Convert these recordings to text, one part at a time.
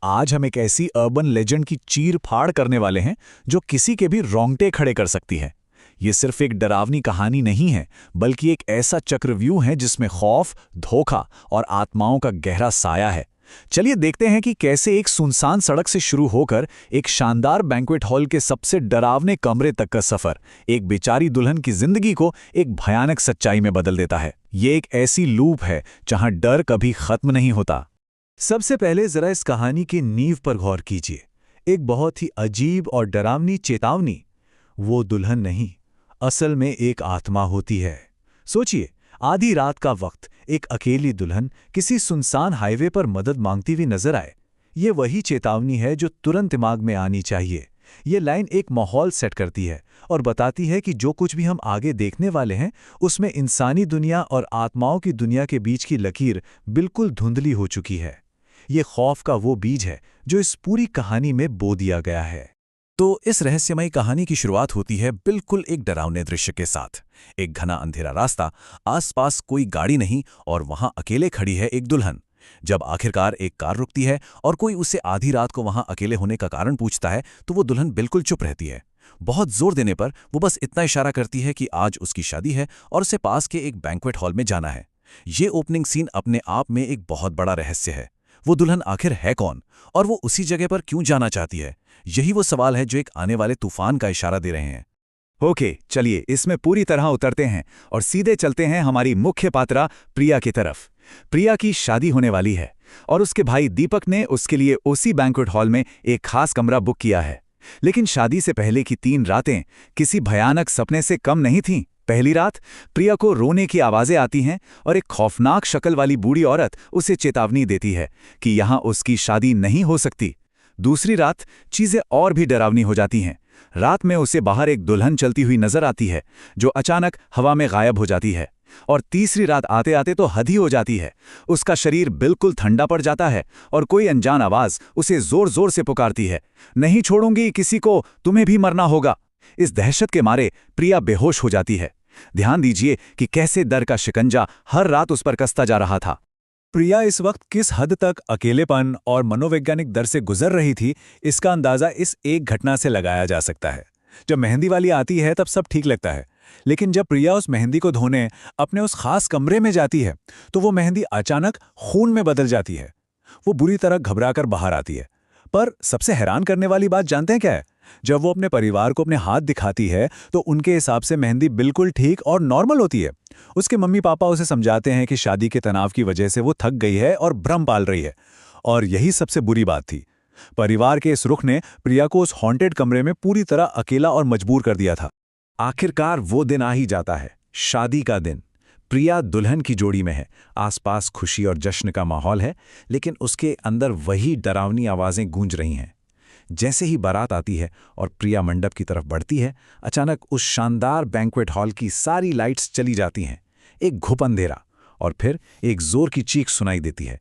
आज हम एक ऐसी अर्बन लेजेंड की चीर फाड़ करने वाले हैं जो किसी के भी रोंगटे खड़े कर सकती है। ये सिर्फ एक डरावनी कहानी नहीं है, बल्कि एक ऐसा चक्रव्यूह है जिसमें खौफ, धोखा और आत्माओं का गहरा साया है। चलिए देखते हैं कि कैसे एक सुनसान सड़क से शुरू होकर एक शानदार बैंक्वेट हॉल के सबसे डरावने कमरे तक का सफर एक बेचारी दुल्हन की जिंदगी को एक भयानक सच्चाई में बदल देता है। ये एक ऐसी लूप है जहां डर कभी खत्म नहीं होता। सबसे पहले जरा इस कहानी की नींव पर गौर कीजिए। एक बहुत ही अजीब और डरावनी चेतावनी। वो दुल्हन नहीं, असल में एक आत्मा होती है। सोचिए, आधी रात का वक्त एक अकेली दुल्हन किसी सुनसान हाईवे पर मदद मांगती हुई नजर आए। ये वही चेतावनी है जो तुरंत दिमाग में आनी चाहिए। ये लाइन एक माहौल सेट करती है और बताती है कि जो कुछ भी हम आगे देखने वाले हैं उसमें इंसानी दुनिया और आत्माओं की दुनिया के बीच की लकीर बिल्कुल धुंधली हो चुकी है। ये खौफ का वो बीज है जो इस पूरी कहानी में बो दिया गया है। तो इस रहस्यमयी कहानी की शुरुआत होती है बिल्कुल एक डरावने दृश्य के साथ। एक घना अंधेरा रास्ता, आसपास कोई गाड़ी नहीं और वहां अकेले खड़ी है एक दुल्हन। जब आखिरकार एक कार रुकती है और कोई उससे आधी रात को वहां अकेले होने का कारण पूछता है तो वो दुल्हन बिल्कुल चुप रहती है। बहुत जोर देने पर वो बस इतना इशारा करती है कि आज उसकी शादी है और उसे पास के एक बैंक्वेट हॉल में जाना है। ये ओपनिंग सीन अपने आप में एक बहुत बड़ा रहस्य है। वो दुल्हन आखिर है कौन और वो उसी जगह पर क्यों जाना चाहती है? यही वो सवाल है जो एक आने वाले तूफान का इशारा दे रहे हैं। ओके, चलिए इसमें पूरी तरह उतरते हैं और सीधे चलते हैं हमारी मुख्य पात्रा प्रिया की तरफ। प्रिया की शादी होने वाली है और उसके भाई दीपक ने उसके लिए उसी बैंक्वेट हॉल में एक खास कमरा बुक किया है। लेकिन शादी से पहले की 3 रातें किसी भयानक सपने से कम नहीं थीं। पहली रात प्रिया को रोने की आवाजें आती हैं और एक खौफनाक शक्ल वाली बूढ़ी औरत उसे चेतावनी देती है कि यहां उसकी शादी नहीं हो सकती। दूसरी रात चीजें और भी डरावनी हो जाती हैं। रात में उसे बाहर एक दुल्हन चलती हुई नजर आती है जो अचानक हवा में गायब हो जाती है। और तीसरी रात आते आते तो हद ही हो जाती है। उसका शरीर बिल्कुल ठंडा पड़ जाता है और कोई अनजान आवाज उसे जोर जोर से पुकारती है, नहीं छोड़ूंगी किसी को, तुम्हें भी मरना होगा। इस दहशत के मारे प्रिया बेहोश हो जाती है। ध्यान दीजिए कि कैसे डर का शिकंजा हर रात उस पर कसता जा रहा था। प्रिया इस वक्त किस हद तक अकेलेपन और मनोवैज्ञानिक डर से गुजर रही थी, इसका अंदाजा इस एक घटना से लगाया जा सकता है। जब मेहंदी वाली आती है तब सब ठीक लगता है, लेकिन जब प्रिया उस मेहंदी को धोने अपने उस खास कमरे में जाती है तो वो मेहंदी अचानक खून में बदल जाती है। वो बुरी तरह घबराकर बाहर आती है। पर सबसे हैरान करने वाली बात जानते हैं क्या है? जब वो अपने परिवार को अपने हाथ दिखाती है तो उनके हिसाब से मेहंदी बिल्कुल ठीक और नॉर्मल होती है। उसके मम्मी पापा उसे समझाते हैं कि शादी के तनाव की वजह से वो थक गई है और भ्रम पाल रही है। और यही सबसे बुरी बात थी। परिवार के इस रुख ने प्रिया को उस हॉन्टेड कमरे में पूरी तरह अकेला और मजबूर कर दिया था। आखिरकार वो दिन आ ही जाता है, शादी का दिन। प्रिया दुल्हन की जोड़ी में है, आसपास खुशी और जश्न का माहौल है, लेकिन उसके अंदर वही डरावनी आवाजें गूंज रही हैं। जैसे ही बारात आती है और प्रिया मंडप की तरफ बढ़ती है, अचानक उस शानदार बैंक्वेट हॉल की सारी लाइट्स चली जाती हैं। एक घुप अंधेरा और फिर एक जोर की चीख सुनाई देती है।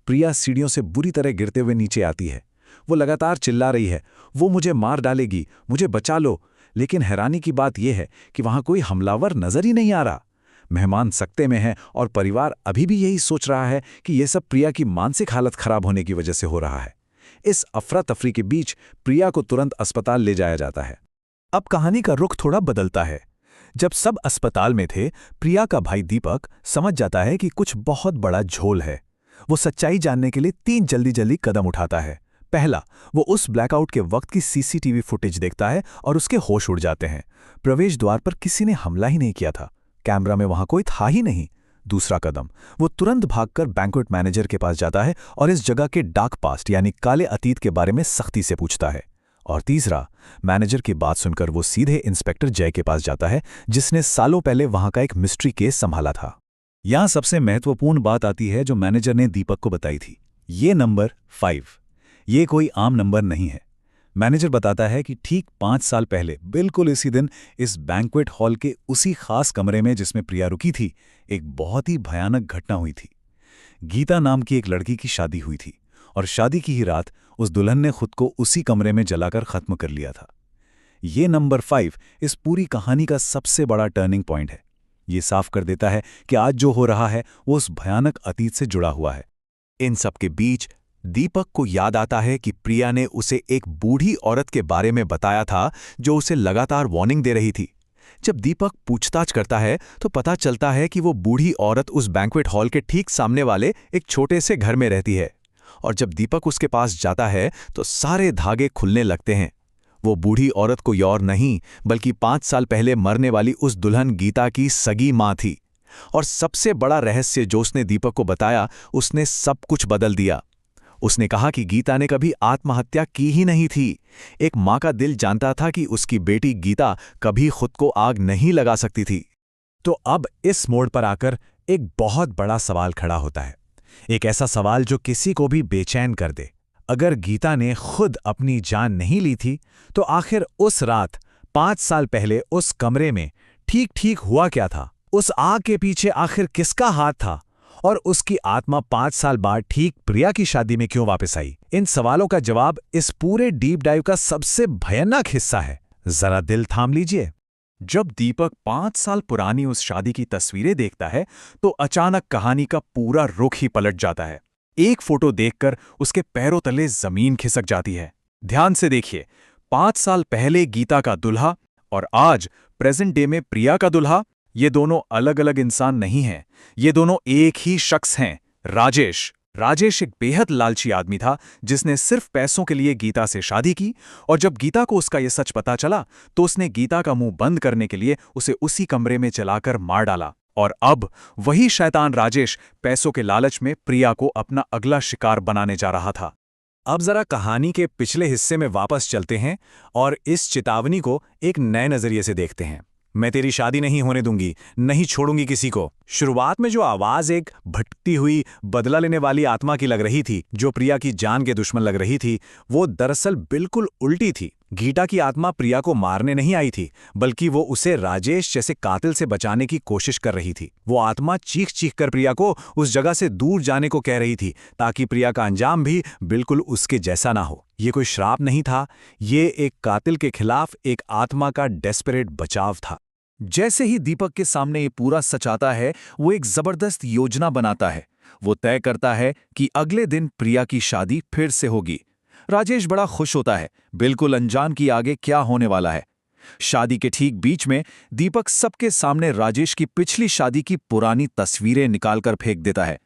प्रिया सीढ़ियों से बुरी तरह गिरते हुए नीचे आती है। वो लगातार चिल्ला रही है, वो मुझे मार डालेगी, मुझे बचा लो। लेकिन हैरानी की बात यह है कि वहां कोई हमलावर नजर ही नहीं आ रहा। मेहमान सकते में हैं और परिवार अभी भी यही सोच रहा है कि यह सब प्रिया की मानसिक हालत खराब होने की वजह से हो रहा है। इस अफरा तफरी के बीच प्रिया को तुरंत अस्पताल ले जाया जाता है। अब कहानी का रुख थोड़ा बदलता है। जब सब अस्पताल में थे, प्रिया का भाई दीपक समझ जाता है कि कुछ बहुत बड़ा झोल है। वो सच्चाई जानने के लिए 3 जल्दी कदम उठाता है। पहला, वो उस ब्लैकआउट के वक्त की सीसीटीवी फुटेज देखता है और उसके होश उड़ जाते हैं। प्रवेश द्वार पर किसी ने हमला ही नहीं किया था, कैमरा में वहां कोई था ही नहीं। दूसरा कदम, वो तुरंत भागकर बैंक्वेट मैनेजर के पास जाता है और इस जगह के डार्क पास्ट यानी काले अतीत के बारे में सख्ती से पूछता है। और तीसरा, मैनेजर की बात सुनकर वो सीधे इंस्पेक्टर जय के पास जाता है, जिसने सालों पहले वहां का एक मिस्ट्री केस संभाला था। यहां सबसे महत्वपूर्ण बात आती है जो मैनेजर ने दीपक को बताई थी। ये नंबर 5, ये कोई आम नंबर नहीं है। मैनेजर बताता है कि ठीक 5 साल पहले बिल्कुल इसी दिन इस बैंक्वेट हॉल के उसी खास कमरे में जिसमें प्रिया रुकी थी, एक बहुत ही भयानक घटना हुई थी। गीता नाम की एक लड़की की शादी हुई थी और शादी की ही रात उस दुल्हन ने खुद को उसी कमरे में जलाकर खत्म कर लिया था। ये नंबर 5 इस पूरी कहानी का सबसे बड़ा टर्निंग पॉइंट है। ये साफ कर देता है कि आज जो हो रहा है वो उस भयानक अतीत से जुड़ा हुआ है। इन सब के बीच दीपक को याद आता है कि प्रिया ने उसे एक बूढ़ी औरत के बारे में बताया था जो उसे लगातार वार्निंग दे रही थी। जब दीपक पूछताछ करता है तो पता चलता है कि वो बूढ़ी औरत उस बैंक्वेट हॉल के ठीक सामने वाले एक छोटे से घर में रहती है। और जब दीपक उसके पास जाता है तो सारे धागे खुलने लगते हैं। वो बूढ़ी औरत कोई और नहीं बल्कि 5 साल पहले मरने वाली उस दुल्हन गीता की सगी माँ थी। और सबसे बड़ा रहस्य जो उसने दीपक को बताया, उसने सब कुछ बदल दिया। उसने कहा कि गीता ने कभी आत्महत्या की ही नहीं थी। एक माँ का दिल जानता था कि उसकी बेटी गीता कभी खुद को आग नहीं लगा सकती थी। तो अब इस मोड़ पर आकर एक बहुत बड़ा सवाल खड़ा होता है, एक ऐसा सवाल जो किसी को भी बेचैन कर दे। अगर गीता ने खुद अपनी जान नहीं ली थी तो आखिर उस रात 5 साल पहले उस कमरे में ठीक ठीक हुआ क्या था? उस आग के पीछे आखिर किसका हाथ था? और उसकी आत्मा 5 साल बाद ठीक प्रिया की शादी में क्यों वापस आई? इन सवालों का जवाब इस पूरे डीप डाइव का सबसे भयानक हिस्सा है। जरा दिल थाम लीजिए। जब दीपक 5 साल पुरानी उस शादी की तस्वीरें देखता है तो अचानक कहानी का पूरा रुख ही पलट जाता है। एक फोटो देखकर उसके पैरों तले जमीन खिसक जाती है। ध्यान से देखिए, 5 साल पहले गीता का दुल्हा और आज प्रेजेंट डे में प्रिया का दुल्हा, ये दोनों अलग अलग इंसान नहीं हैं। ये दोनों एक ही शख्स हैं, राजेश। राजेश एक बेहद लालची आदमी था जिसने सिर्फ पैसों के लिए गीता से शादी की, और जब गीता को उसका ये सच पता चला तो उसने गीता का मुंह बंद करने के लिए उसे उसी कमरे में जलाकर मार डाला। और अब वही शैतान राजेश पैसों के लालच में प्रिया को अपना अगला शिकार बनाने जा रहा था। अब जरा कहानी के पिछले हिस्से में वापस चलते हैं और इस चेतावनी को एक नए नजरिए से देखते हैं। मैं तेरी शादी नहीं होने दूंगी, नहीं छोड़ूंगी किसी को। शुरुआत में जो आवाज एक भटकती हुई बदला लेने वाली आत्मा की लग रही थी, जो प्रिया की जान के दुश्मन लग रही थी, वो दरअसल बिल्कुल उल्टी थी। गीता की आत्मा प्रिया को मारने नहीं आई थी, बल्कि वो उसे राजेश जैसे कातिल से बचाने की कोशिश कर रही थी। वो आत्मा चीख चीख कर प्रिया को उस जगह से दूर जाने को कह रही थी, ताकि प्रिया का अंजाम भी बिल्कुल उसके जैसा ना हो। ये कोई श्राप नहीं था, ये एक कातिल के खिलाफ एक आत्मा का डेस्परेट बचाव था। जैसे ही दीपक के सामने ये पूरा सच आता है, वो एक जबरदस्त योजना बनाता है। वो तय करता है कि अगले दिन प्रिया की शादी फिर से होगी। राजेश बड़ा खुश होता है, बिल्कुल अनजान कि आगे क्या होने वाला है। शादी के ठीक बीच में दीपक सबके सामने राजेश की पिछली शादी की पुरानी तस्वीरें निकालकर फेंक देता है।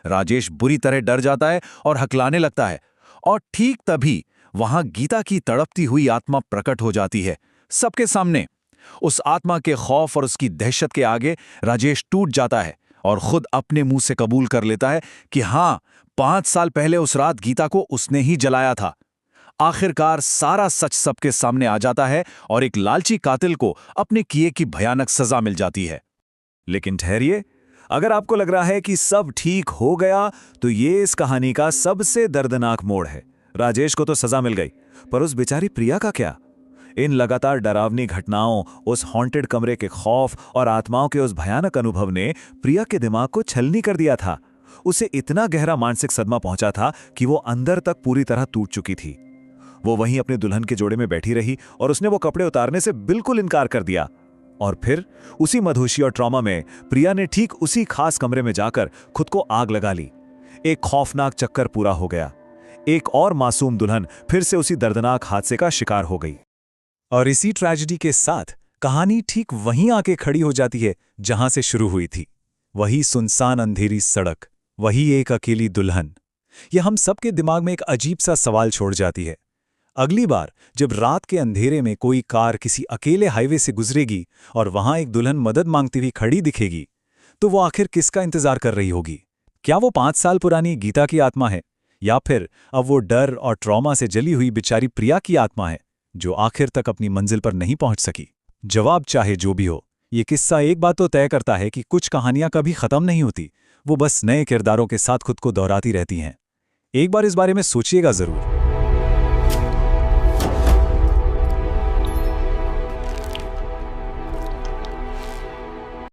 राजेश बुरी तरह डर जाता है और हकलाने लगता है। और ठीक तभी वहां गीता की तड़पती हुई आत्मा प्रकट हो जाती है, सबके सामने। उस आत्मा के खौफ और उसकी दहशत के आगे राजेश टूट जाता है और खुद अपने मुंह से कबूल कर लेता है कि हां, 5 साल पहले उस रात गीता को उसने ही जलाया था। आखिरकार सारा सच सबके सामने आ जाता है और एक लालची कातिल को अपने किए की भयानक सजा मिल जाती है। लेकिन ठहरिए, अगर आपको लग रहा है कि सब ठीक हो गया तो ये इस कहानी का सबसे दर्दनाक मोड़ है। राजेश को तो सजा मिल गई, पर उस बेचारी प्रिया का क्या? इन लगातार डरावनी घटनाओं, उस हॉन्टेड कमरे के खौफ और आत्माओं के उस भयानक अनुभव ने प्रिया के दिमाग को छलनी कर दिया था। उसे इतना गहरा मानसिक सदमा पहुंचा था कि वो अंदर तक पूरी तरह टूट चुकी थी। वो वहीं अपने दुल्हन के जोड़े में बैठी रही और उसने वो कपड़े उतारने से बिल्कुल इनकार कर दिया। और फिर उसी मधोशी और ट्रॉमा में प्रिया ने ठीक उसी खास कमरे में जाकर खुद को आग लगा ली। एक खौफनाक चक्कर पूरा हो गया। एक और मासूम दुल्हन फिर से उसी दर्दनाक हादसे का शिकार हो गई। और इसी ट्रेजेडी के साथ कहानी ठीक वहीं आके खड़ी हो जाती है जहां से शुरू हुई थी। वही सुनसान अंधेरी सड़क, वही एक अकेली दुल्हन। यह हम सबके दिमाग में एक अजीब सा सवाल छोड़ जाती है। अगली बार जब रात के अंधेरे में कोई कार किसी अकेले हाईवे से गुजरेगी और वहां एक दुल्हन मदद मांगती हुई खड़ी दिखेगी, तो वो आखिर किसका इंतजार कर रही होगी? क्या वो 5 साल पुरानी गीता की आत्मा है, या फिर अब वो डर और ट्रॉमा से जली हुई बेचारी प्रिया की आत्मा है जो आखिर तक अपनी मंजिल पर नहीं पहुंच सकी? जवाब चाहे जो भी हो, ये किस्सा एक बात तो तय करता है कि कुछ कहानियां कभी खत्म नहीं होती, वो बस नए किरदारों के साथ खुद को दोहराती रहती हैं। एक बार इस बारे में सोचिएगा जरूर।